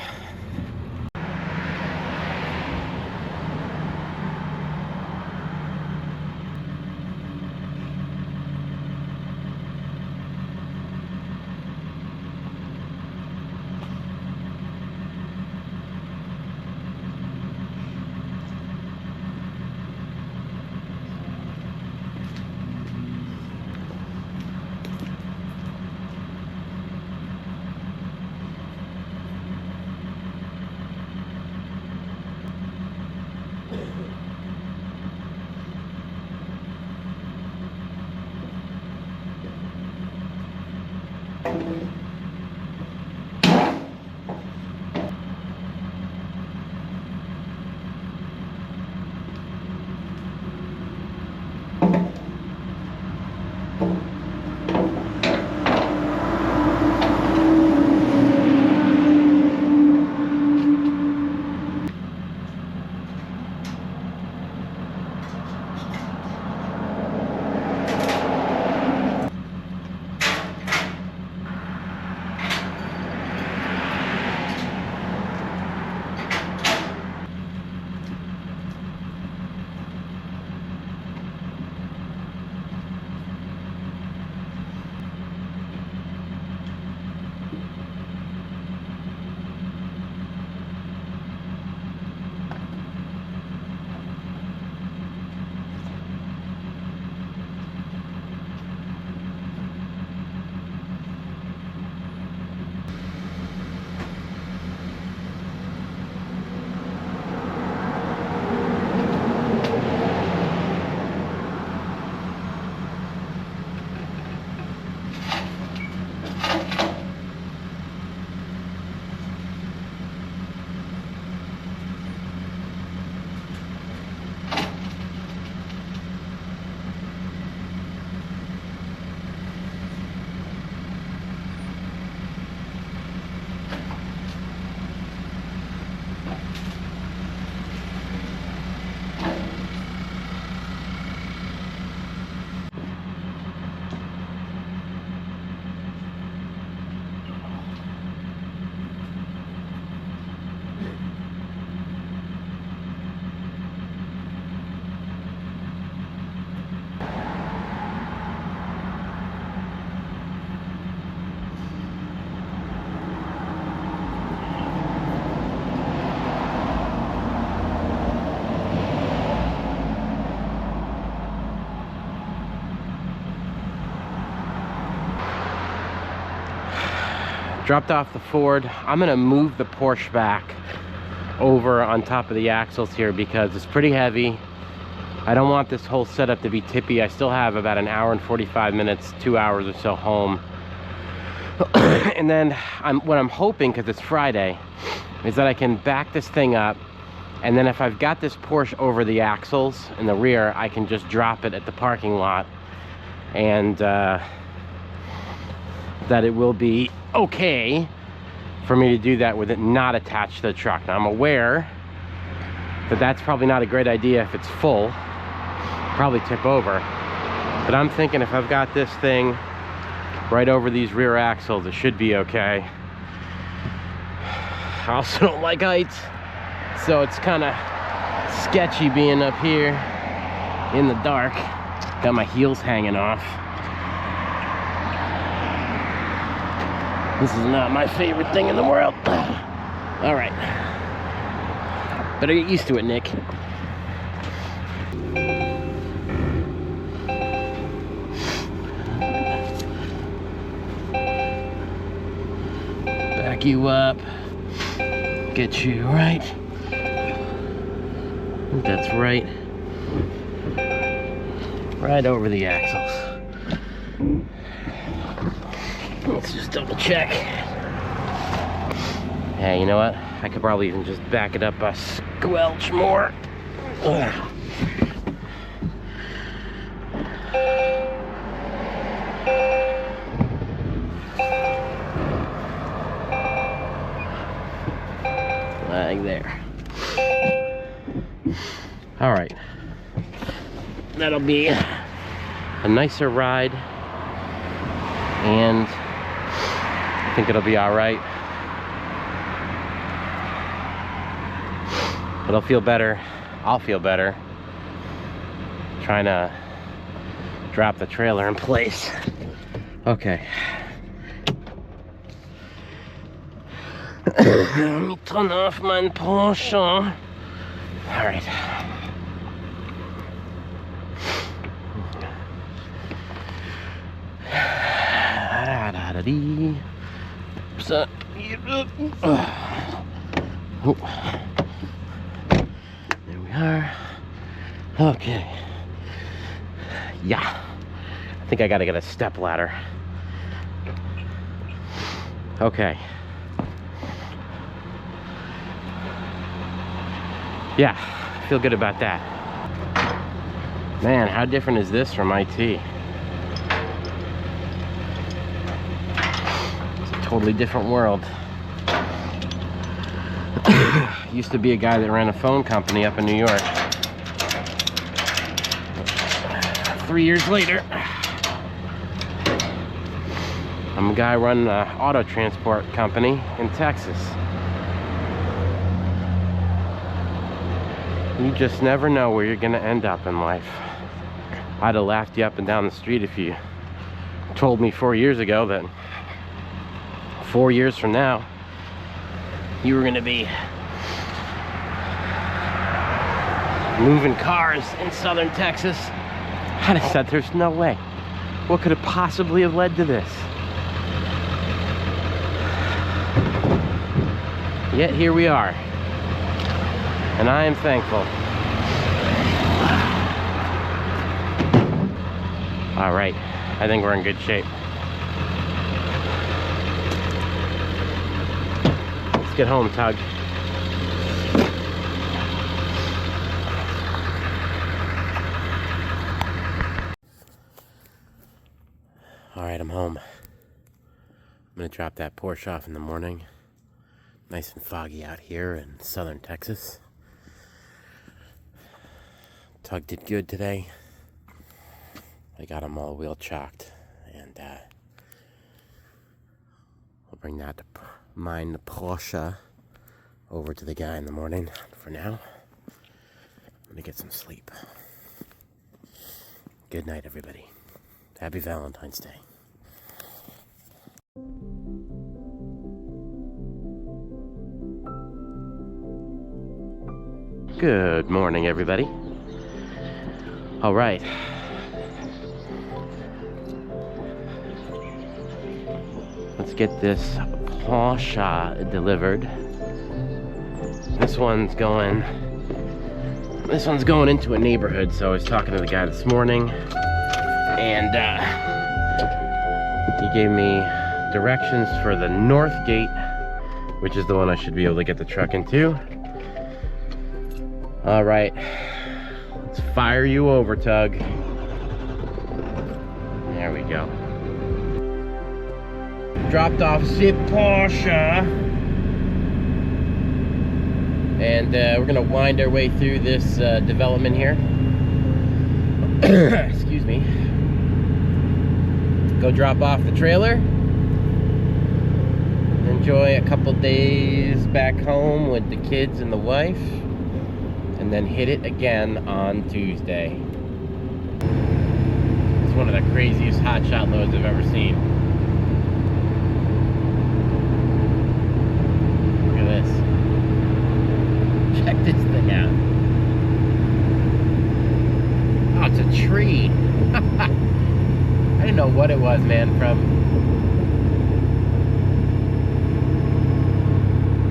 Dropped off the Ford. I'm gonna move the Porsche back over on top of the axles here because it's pretty heavy. I don't want this whole setup to be tippy. I still have about an hour and 45 minutes, 2 hours or so home. And then what I'm hoping, because it's Friday, is that I can back this thing up, and then if I've got this Porsche over the axles in the rear, I can just drop it at the parking lot, and that it will be okay for me to do that with it not attached to the truck. Now I'm aware that that's probably not a great idea if it's full, probably tip over, but I'm thinking if I've got this thing right over these rear axles, it should be okay. I also don't like heights, so it's kind of sketchy being up here in the dark. Got my heels hanging off. This is not my favorite thing in the world. All right. Better get used to it, Nick. Back you up. Get you right. I think that's right. Right over the axles. Let's just double check. Yeah, you know what? I could probably even just back it up a squelch more. Ugh. Like there. All right. That'll be a nicer ride, and I think it'll be all right. It'll feel better. I'll feel better trying to drop the trailer in place. Okay. Let me turn off my Porsche. All right. So, there we are. Okay. Yeah. I think I gotta get a step ladder. Okay. Yeah, I feel good about that. Man, how different is this from IT? It's a totally different world. Used to be a guy that ran a phone company up in New York. 3 years later, I'm a guy running an auto transport company in Texas. You just never know where you're gonna end up in life. I'd have laughed you up and down the street if you told me 4 years ago that 4 years from now you were gonna be moving cars in southern Texas. I'd have said there's no way. What could have possibly have led to this? Yet here we are. And I am thankful. All right, I think we're in good shape. Let's get home, Tug. All right, I'm home. I'm gonna drop that Porsche off in the morning. Nice and foggy out here in southern Texas. Tug did good today. I got him all wheel chocked, and I'll bring that to mine, the Porsche, over to the guy in the morning. For now, I'm gonna get some sleep. Good night, everybody. Happy Valentine's Day. Good morning, everybody. All right. Let's get this Porsche delivered. This one's going into a neighborhood, so I was talking to the guy this morning, and he gave me directions for the north gate, which is the one I should be able to get the truck into. All right, let's fire you over, Tug. There we go. Dropped off the Porsche, and we're gonna wind our way through this development here. Excuse me. Go drop off the trailer. Enjoy a couple days back home with the kids and the wife, and then hit it again on Tuesday. It's one of the craziest hotshot loads I've ever seen. Look at this. Check this thing out. Oh, it's a tree. I didn't know what it was, man.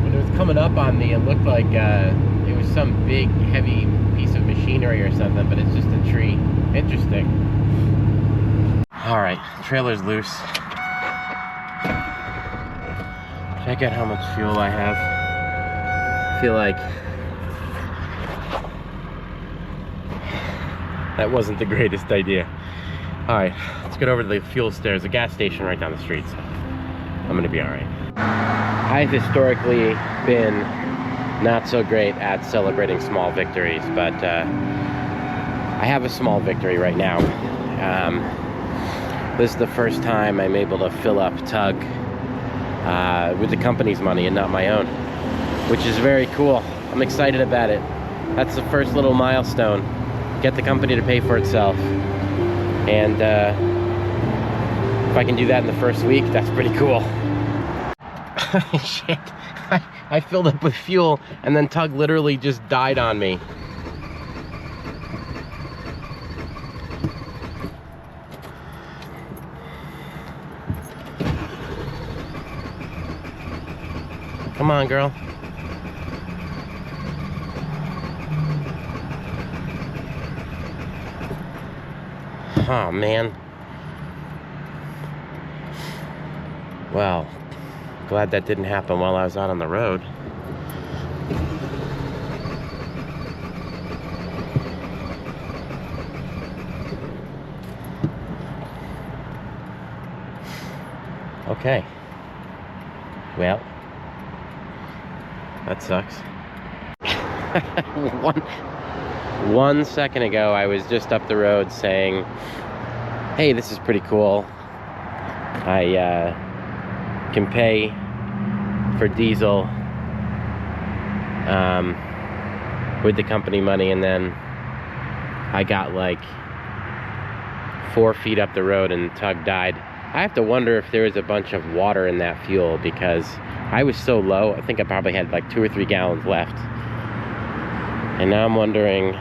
When it was coming up on me, it looked like it was some big, heavy piece of machinery or something, but it's just a tree. Interesting. All right, trailer's loose. Check out how much fuel I have. I feel like that wasn't the greatest idea. All right, let's get over to the fuel stairs, a gas station right down the street. So I'm gonna be all right. I've historically been not so great at celebrating small victories, but I have a small victory right now. This is the first time I'm able to fill up Tug with the company's money and not my own, which is very cool. I'm excited about it. That's the first little milestone. Get the company to pay for itself. And if I can do that in the first week, that's pretty cool. Shit. I filled up with fuel and then Tug literally just died on me. Come on, girl. Oh, man. Well, glad that didn't happen while I was out on the road. Okay. Well, that sucks. One second ago, I was just up the road saying, hey, this is pretty cool. I can pay for diesel with the company money, and then I got like 4 feet up the road and Tug died. I have to wonder if there was a bunch of water in that fuel, because I was so low. I think I probably had like 2 or 3 gallons left. And now I'm wondering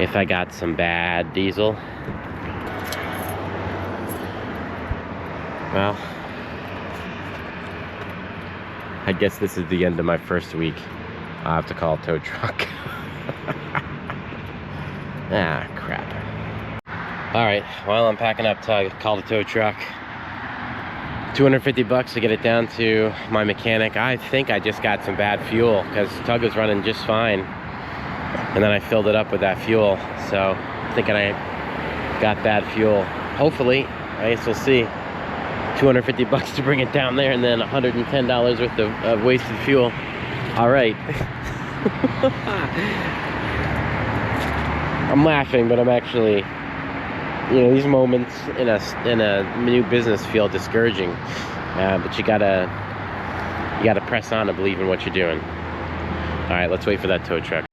if I got some bad diesel. Well, I guess this is the end of my first week. I'll have to call a tow truck. Ah, crap. All right, while I'm packing up Tug, call the tow truck. 250 bucks to get it down to my mechanic. I think I just got some bad fuel, because Tug was running just fine. And then I filled it up with that fuel. So, thinking I got bad fuel. Hopefully, I guess we'll see. 250 bucks to bring it down there, and then $110 worth of wasted fuel. All right. I'm laughing, but I'm actually, you know, these moments in a new business feel discouraging, but you gotta press on and believe in what you're doing. All right, let's wait for that tow truck.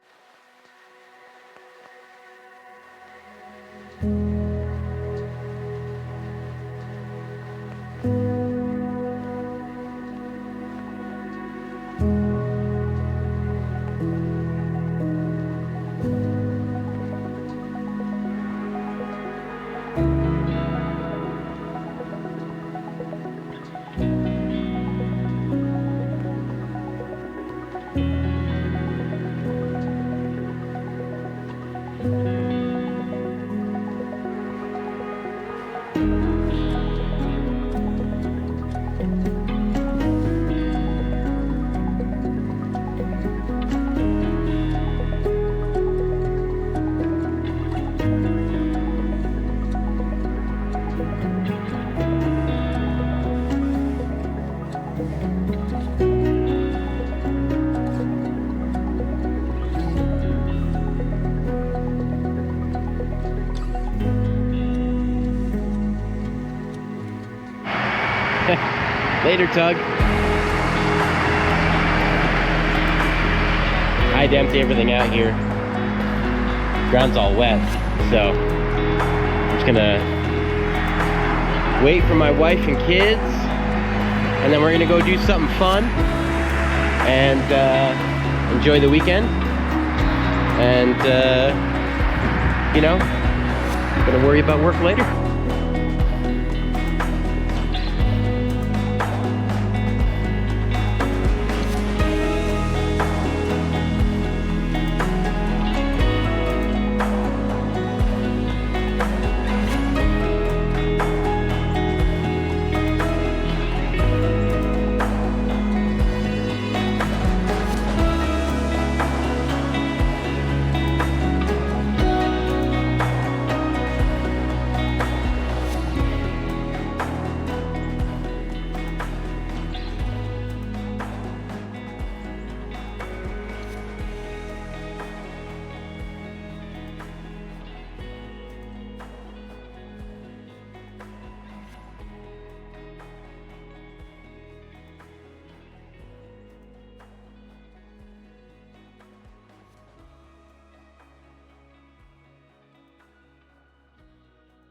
Later, Tug. I had to empty everything out here. Ground's all wet, so I'm just gonna wait for my wife and kids, and then we're gonna go do something fun and enjoy the weekend. And you know, gonna worry about work later.